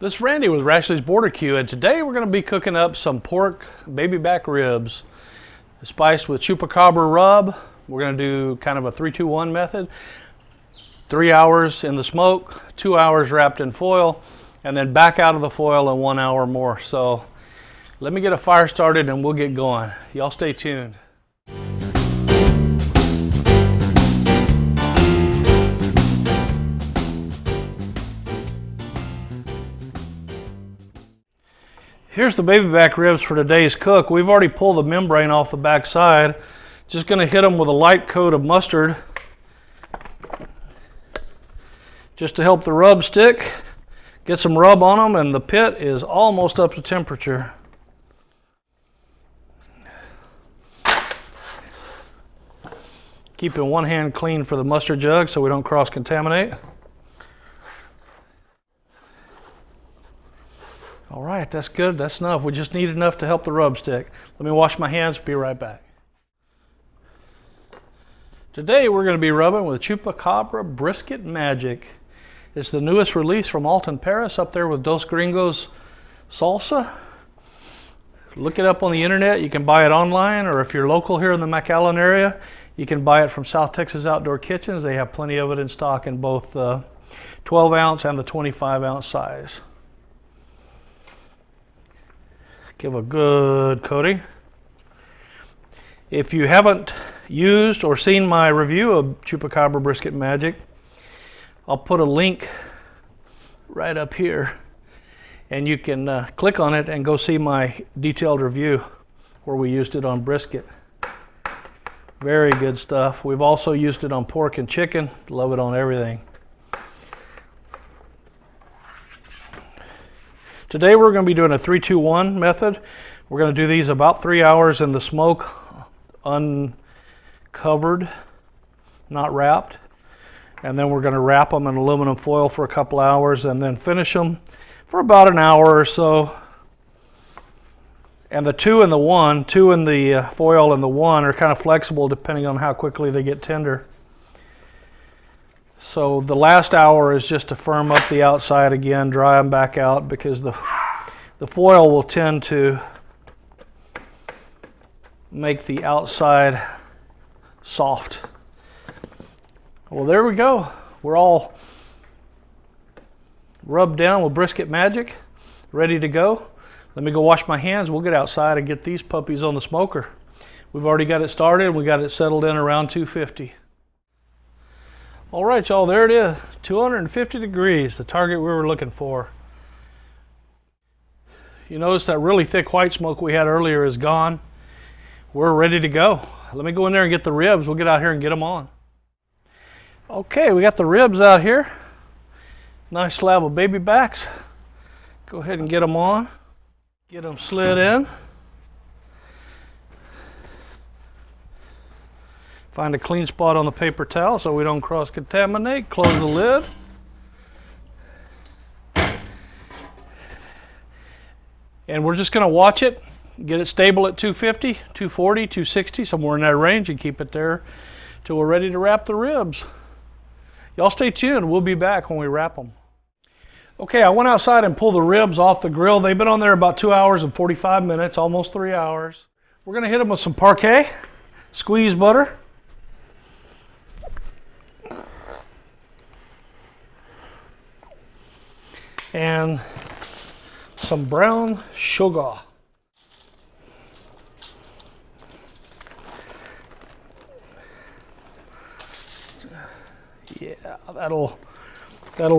This is Randy with Rashley's Barbecue, and today we're going to be cooking up some pork baby back ribs spiced with Chupacabra rub. We're going to do kind of a 3-2-1 method. 3 hours in the smoke, 2 hours wrapped in foil, and then back out of the foil in 1 hour more. So let me get a fire started and we'll get going. Y'all stay tuned. Here's the baby back ribs for today's cook. We've already pulled the membrane off the back side. Just going to hit them with a light coat of mustard just to help the rub stick. Get some rub on them, and the pit is almost up to temperature. Keeping one hand clean for the mustard jug so we don't cross-contaminate. All right, that's good, that's enough. We just need enough to help the rub stick. Let me wash my hands, be right back. Today we're going to be rubbing with Chupacabra Brisket Magic. It's the newest release from Alton Paris, up there with Dos Gringos salsa. Look it up on the internet. You can buy it online, or if you're local here in the McAllen area, you can buy it from South Texas Outdoor Kitchens. They have plenty of it in stock in both the 12 ounce and the 25 ounce size. Give a good coating. If you haven't used or seen my review of Chupacabra Brisket Magic, I'll put a link right up here, and you can click on it and go see my detailed review where we used it on brisket. Very good stuff. We've also used it on pork and chicken. Love it on everything. Today we're going to be doing a 3-2-1 method. We're going to do these about 3 hours in the smoke, uncovered, not wrapped. And then we're going to wrap them in aluminum foil for a couple hours and then finish them for about an hour or so. And the 2 and the 1, 2 in the foil and the 1 are kind of flexible depending on how quickly they get tender. So the last hour is just to firm up the outside again, dry them back out, because the foil will tend to make the outside soft. Well, there we go. We're all rubbed down with Brisket Magic, ready to go. Let me go wash my hands. We'll get outside and get these puppies on the smoker. We've already got it started. We got it settled in around 250. All right, y'all, there it is, 250 degrees, the target we were looking for. You notice that really thick white smoke we had earlier is gone. We're ready to go. Let me go in there and get the ribs. We'll get out here and get them on. Okay, we got the ribs out here. Nice slab of baby backs. Go ahead and get them on. Get them slid in. Find a clean spot on the paper towel so we don't cross-contaminate. Close the lid. And we're just going to watch it, get it stable at 250, 240, 260, somewhere in that range, and keep it there till we're ready to wrap the ribs. Y'all stay tuned. We'll be back when we wrap them. Okay, I went outside and pulled the ribs off the grill. They've been on there about 2 hours and 45 minutes, almost 3 hours. We're going to hit them with some parquet, squeezed butter, and some brown sugar. Yeah, that'll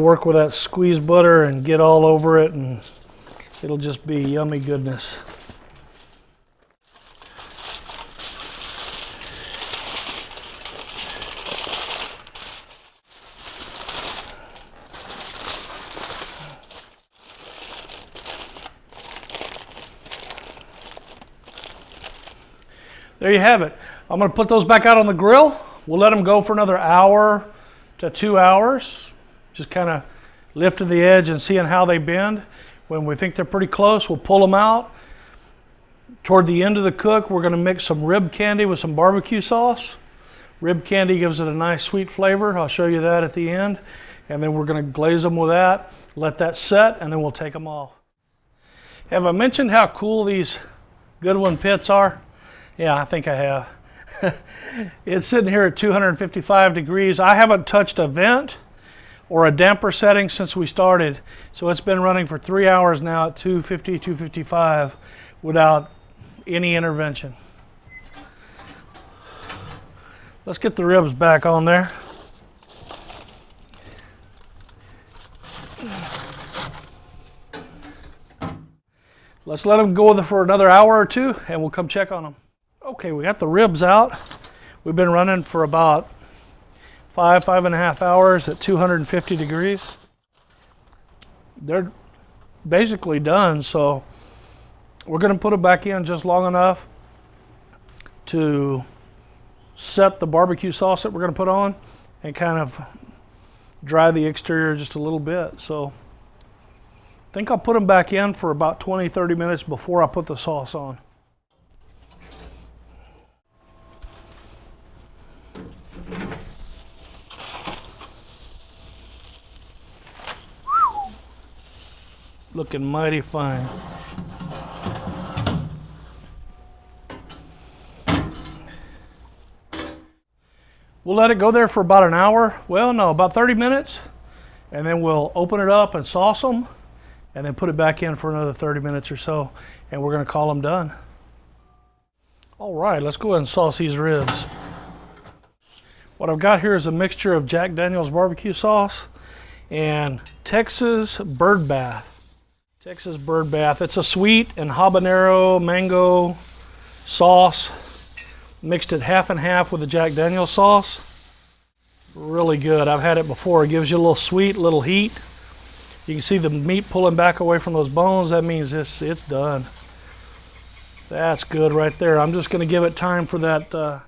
work with that squeezed butter and get all over it, and it'll just be yummy goodness. There you have it. I'm going to put those back out on the grill. We'll let them go for another hour to 2 hours. Just kind of lifting the edge and seeing how they bend. When we think they're pretty close, we'll pull them out. Toward the end of the cook, we're going to mix some rib candy with some barbecue sauce. Rib candy gives it a nice sweet flavor. I'll show you that at the end. and then we're going to glaze them with that, let that set, and then we'll take them off. Have I mentioned how cool these Goodwin pits are? Yeah, I think I have. It's sitting here at 255 degrees. I haven't touched a vent or a damper setting since we started, so it's been running for 3 hours now at 250, 255 without any intervention. Let's get the ribs back on there. Let's let them go for another hour or two and we'll come check on them. Okay, we got the ribs out. We've been running for about 5.5 hours at 250 degrees. They're basically done, so we're going to put them back in just long enough to set the barbecue sauce that we're going to put on and kind of dry the exterior just a little bit. So I think I'll put them back in for about 20-30 minutes before I put the sauce on. Looking mighty fine. We'll let it go there for about an hour. Well, no, about 30 minutes. And then we'll open it up and sauce them. And then put it back in for another 30 minutes or so. And we're going to call them done. All right, let's go ahead and sauce these ribs. What I've got here is a mixture of Jack Daniel's barbecue sauce and Texas Bird Bath. Texas Bird Bath. It's a sweet and habanero mango sauce. Mixed it half and half with the Jack Daniel's sauce. Really good. I've had it before. It gives you a little sweet, little heat. You can see the meat pulling back away from those bones. That means it's done. That's good right there. I'm just going to give it time for that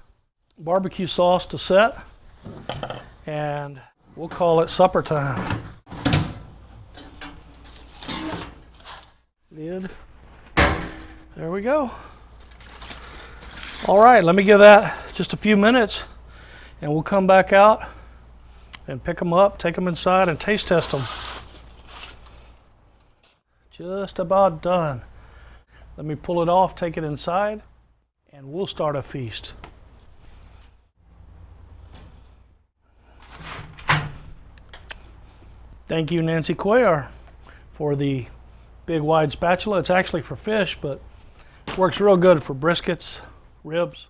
barbecue sauce to set. And we'll call it supper time. Lid. There we go. All right, let me give that just a few minutes and we'll come back out and pick them up, take them inside and taste test them. Just about done. Let me pull it off, take it inside, and we'll start a feast. Thank you, Nancy Cuellar, for the big wide spatula. It's actually for fish, but works real good for briskets, ribs.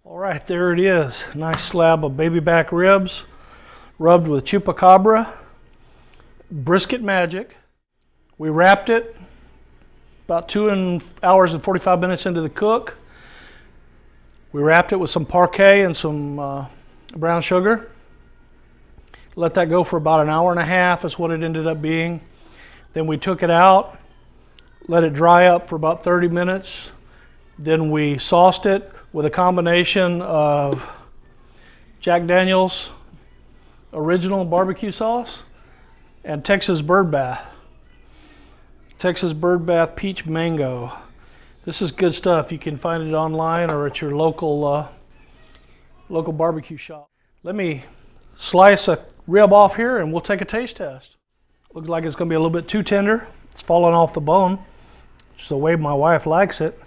All right, there it is. Nice slab of baby back ribs rubbed with Chupacabra Brisket Magic. We wrapped it about 2 hours and 45 minutes into the cook. We wrapped it with some parquet and some brown sugar. Let that go for about an hour and a half is what it ended up being. Then we took it out, let it dry up for about 30 minutes. Then we sauced it with a combination of Jack Daniel's original barbecue sauce and Texas Bird Bath. Texas Bird Bath Peach Mango. This is good stuff. You can find it online or at your local barbecue shop. Let me slice a rib off here and we'll take a taste test. Looks like it's going to be a little bit too tender. It's falling off the bone. Just the way my wife likes it.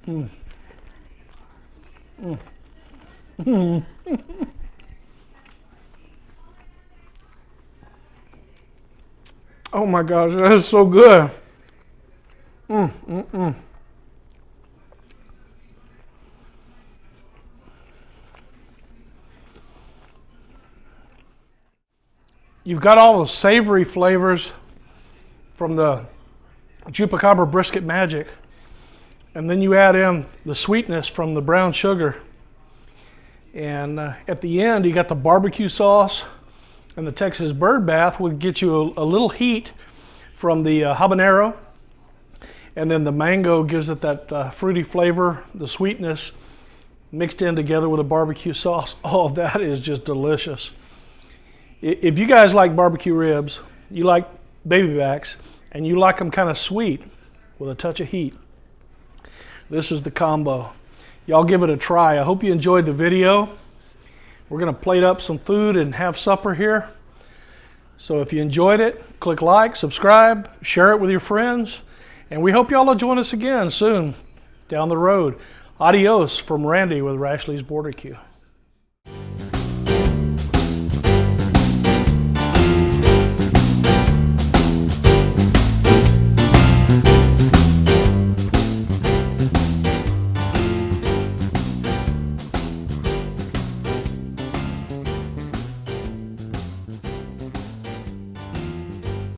Mm. Mm. Oh my gosh, that is so good. You've got all the savory flavors from the Chupacabra Brisket Magic, and then you add in the sweetness from the brown sugar. And at the end, you got the barbecue sauce, and the Texas Bird Bath will get you a little heat from the habanero, and then the mango gives it that fruity flavor, the sweetness mixed in together with the barbecue sauce. Oh, that is just delicious. If you guys like barbecue ribs, you like baby backs, and you like them kind of sweet with a touch of heat, This is the combo. Y'all give it a try. I hope you enjoyed the video. We're going to plate up some food and have supper here. So if you enjoyed it, click like, subscribe, share it with your friends, and we hope y'all will join us again soon down the road. Adios from Randy with Rashley's Barbecue.